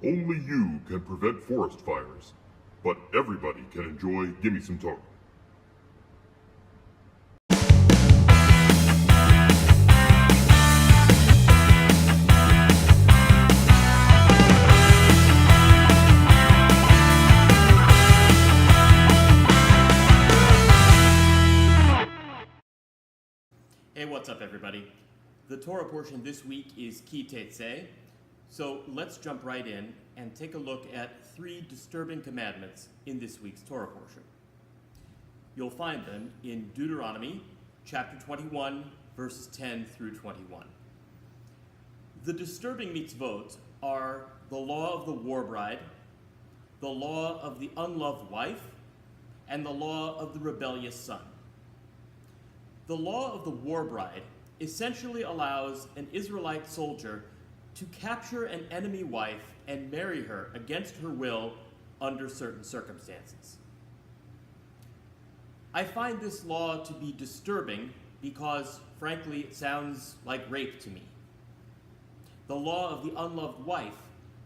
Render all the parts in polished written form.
Only you can prevent forest fires, but everybody can enjoy Gimme Some Torah. Hey, what's up, everybody? The Torah portion this week is Teitze, so let's jump right in and take a look at 3 disturbing commandments in this week's Torah portion. You'll find them in Deuteronomy chapter 21, verses 10 through 21. The disturbing mitzvot are the law of the war bride, the law of the unloved wife, and the law of the rebellious son. The law of the war bride essentially allows an Israelite soldier to capture an enemy wife and marry her against her will under certain circumstances. I find this law to be disturbing because, frankly, it sounds like rape to me. The law of the unloved wife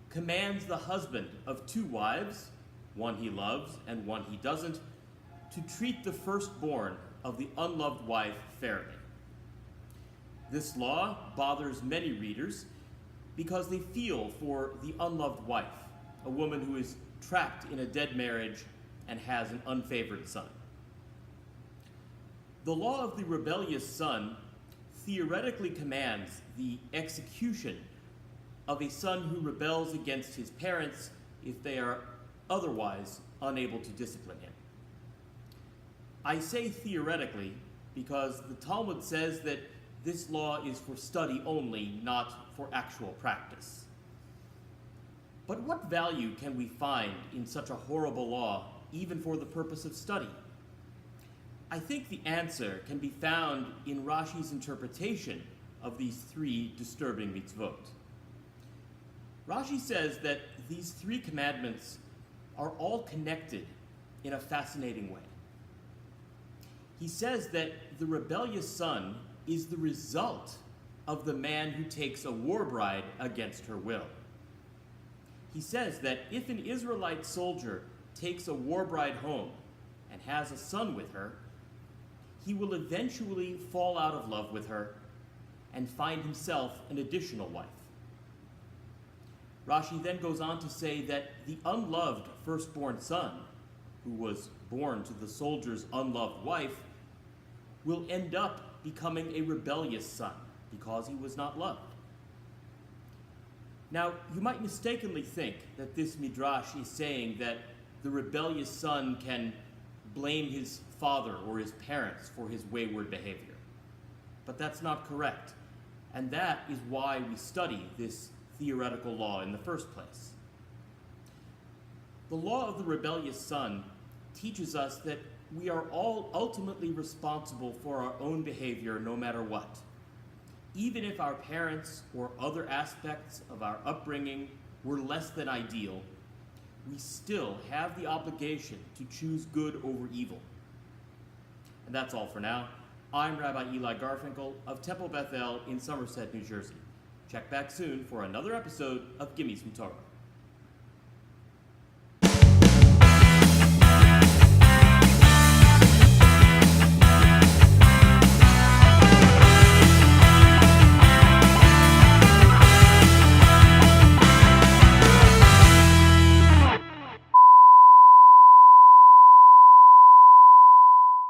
commands the husband of 2 wives, one he loves and one he doesn't, to treat the firstborn of the unloved wife fairly. This law bothers many readers because they feel for the unloved wife, a woman who is trapped in a dead marriage and has an unfavored son. The law of the rebellious son theoretically commands the execution of a son who rebels against his parents if they are otherwise unable to discipline him. I say theoretically because the Talmud says that this law is for study only, not for actual practice. But what value can we find in such a horrible law, even for the purpose of study? I think the answer can be found in Rashi's interpretation of these 3 disturbing mitzvot. Rashi says that these 3 commandments are all connected in a fascinating way. He says that the rebellious son is the result of the man who takes a war bride against her will. He says that if an Israelite soldier takes a war bride home and has a son with her, he will eventually fall out of love with her and find himself an additional wife. Rashi then goes on to say that the unloved firstborn son, who was born to the soldier's unloved wife, will end up becoming a rebellious son because he was not loved. Now, you might mistakenly think that this midrash is saying that the rebellious son can blame his father or his parents for his wayward behavior. But that's not correct, and that is why we study this theoretical law in the first place. The law of the rebellious son teaches us that we are all ultimately responsible for our own behavior no matter what. Even if our parents or other aspects of our upbringing were less than ideal, we still have the obligation to choose good over evil. And that's all for now. I'm Rabbi Eli Garfinkel of Temple Beth El in Somerset, New Jersey. Check back soon for another episode of Gimme Some Torah.